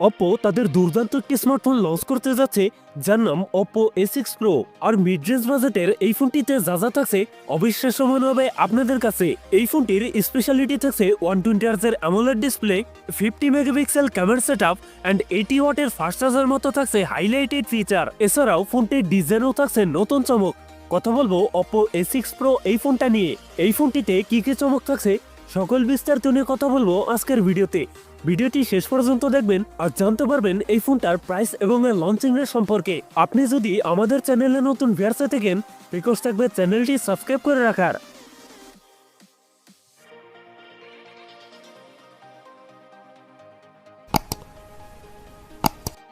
Oppo তাদের দুর্দান্ত একটি স্মার্টফোন লঞ্চ করতে যাচ্ছে যার নাম অপো A6 প্রো। আর মিড রেঞ্জ বাজেটের এই ফোনটিতে যা যা থাকছে অবিশ্বাস্য মনে হবে আপনাদের কাছে। এই ফোনটির স্পেশালিটি থাকছে 120 হার্জের AMOLED display, 50 megapixel camera setup and 80 ওয়াটের ফাস্ট চার্জার মতো থাকছে হাইলাইটেড ফিচার। এছাড়াও ফোনটির ডিজাইনও থাকছে নতুন চমক। কথা বলবো অপো A6 প্রো এই ফোনটা নিয়ে। এই ফোনটিতে কি কি চমক থাকছে সকল বিস্তারিত নিয়ে কথা বলবো আজকের ভিডিওতে। ভিডিওটি শেষ পর্যন্ত দেখবেন আর জানতে পারবেন এই ফোনটার প্রাইস এবং এর লঞ্চিং রেট সম্পর্কে। আপনি যদি আমাদের চ্যানেলে নতুন ভিউয়ার্স থাকেন, রিকোয়েস্ট থাকবে চ্যানেলটি সাবস্ক্রাইব করে রাখার।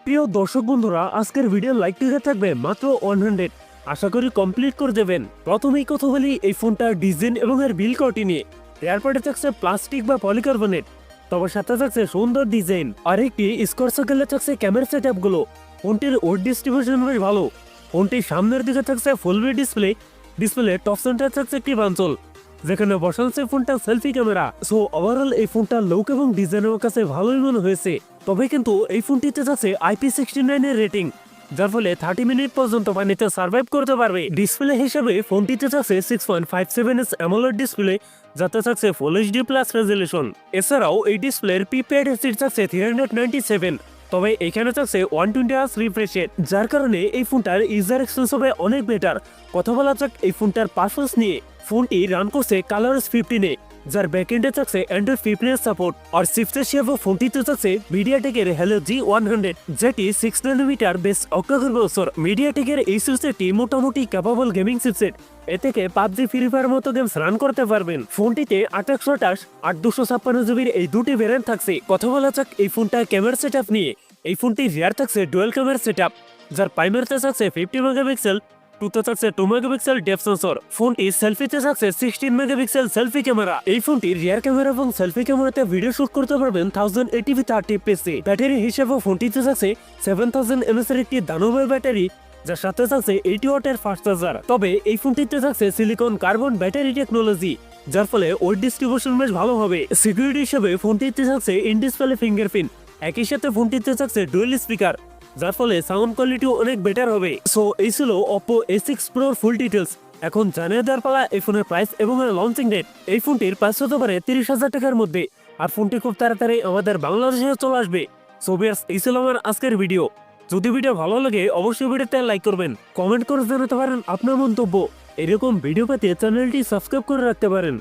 প্রিয় দর্শক বন্ধুরা, আজকের ভিডিও লাইক টিকে থাকবে মাত্র 100। আশা করি কমপ্লিট করে দেবেন। প্রথমেই কথা বলি এই ফোনটার ডিজাইন এবং এর বিল্ড কোয়ালিটি নিয়ে। এয়ারপোর্টে থাকছে প্লাস্টিক বা পলিকার্বনেট, তবে সাথে থাকছে সুন্দর ডিজাইন। আর একটি স্কোয়ার সার্কেলে থাকছে ক্যামেরা সেটআপ গুলো। ফোনটির ওয়েট ডিস্ট্রিবিউশন বেশ ভালো। ফোনটির সামনের দিকে থাকছে ফুল ডিসপ্লে টপ সেন্টার থাকছে একটি বাঞ্চল, যেখানে বসাচ্ছে ফোনটা সেলফি ক্যামেরা। সো ওভারঅল এই ফোনটার লুক এবং ডিজাইনের কাছে ভালোই মনে হয়েছে। তবে কিন্তু এই ফোনটিতে যাচ্ছে IP69 এর রেটিং, যার ফলে 30 মিনিট পর্যন্ত পানিতে সার্ভাইভ করতে পারবে। ডিসপ্লে হিসেবে ফোনটিতে থাকছে 6.57 অ্যামোলেড ডিসপ্লে, যাতে থাকছে ফুল HD প্লাস রেজলিউশন। এছাড়াও এই ডিসপ্লের পিপিআই রেটিং থাকছে 397, তবে এখানে থাকছে 120 হার্জ রিফ্রেশ রেট, যার কারণে এই ফোনটার ইউজার এক্সপিরিয়েন্স হবে অনেক বেটার। কথা বলা যাক এই ফোনটার পারফরমেন্স নিয়ে। ফোনটি রান করছে ColorOS 15-এ, যার ব্যাকএন্ডে থাকছে Android 15 সাপোর্ট। আর চিপসেট হিসেবে ফোনটিতে থাকছে মিডিয়াটেকের Helio G100, যেটি 6 ন্যানোমিটার বেস অক্টাকোর প্রসেসর। মিডিয়াটেকের এই চিপসেটটি মোটামুটি ক্যাপাবল গেমিং চিপসেট। এ থেকে PUBG, ফ্রি ফায়ার মতো গেমস রান করতে পারবেন। ফোনটিতে 828 আর 256 জিবির এই দুটি ভ্যারিয়েন্ট থাকছে। কথা বলা যাক এই ফোনটার ক্যামেরা সেটআপ নিয়ে। এই ফোনটির রিয়ার থাকছে ডুয়াল ক্যামেরা সেটআপ, যার প্রাইমারিতে থাকছে 50 মেগাপিক্সেল, টুতে থাকছে 2 মেগাপিক্সেল ডেপথ সেন্সর। ফোনটি সেলফিতে থাকছে 16 মেগাপিক্সেল সেলফি ক্যামেরা। এই ফোনটির রিয়ার ক্যামেরা এবং সেলফি ক্যামেরাতে ভিডিও শুট করতে পারবেন 1080p 30fps। ব্যাটারি হিসেবে ফোনটিতে থাকছে 7000 mAh এর একটি দানবের ব্যাটারি, যার সাথে থাকছে 80 ওয়াটের ফাস্ট চার্জার। তবে এই ফোনটিতে থাকছে সিলিকন কার্বন ব্যাটারি টেকনোলজি, যার ফলে ওয়েট ডিস্ট্রিবিউশন বেশ ভালো হবে। সিকিউরিটি হিসেবে ফোনটিতে থাকছে ইন ডিসপ্লে ফিঙ্গারপ্রিন্ট। একই সাথে ফোনটিতে থাকছে ডুয়েল স্পিকার, যার ফলে সাউন্ড কোয়ালিটিও অনেক বেটার হবে। সো এই ছিল অপো A6 প্রোর ফুল ডিটেলস। এখন জানিয়ে দেওয়ার পালা এই ফোনের প্রাইস এবং লঞ্চিং ডেট। এই ফোনটির প্রাইস হতে পারে 30,000 টাকার মধ্যে, আর ফোনটি খুব তাড়াতাড়ি আমাদের বাংলাদেশে চলে আসবে। সো ভিউয়ার্স, এই ছিল আমার আজকের ভিডিও। যদি ভিডিও ভালো লাগে অবশ্যই ভিডিওতে লাইক করবেন, কমেন্ট করে জানাতে পারেন আপনার মন্তব্য। এরকম ভিডিও পেতে চ্যানেলটি সাবস্ক্রাইব করে রাখতে পারেন।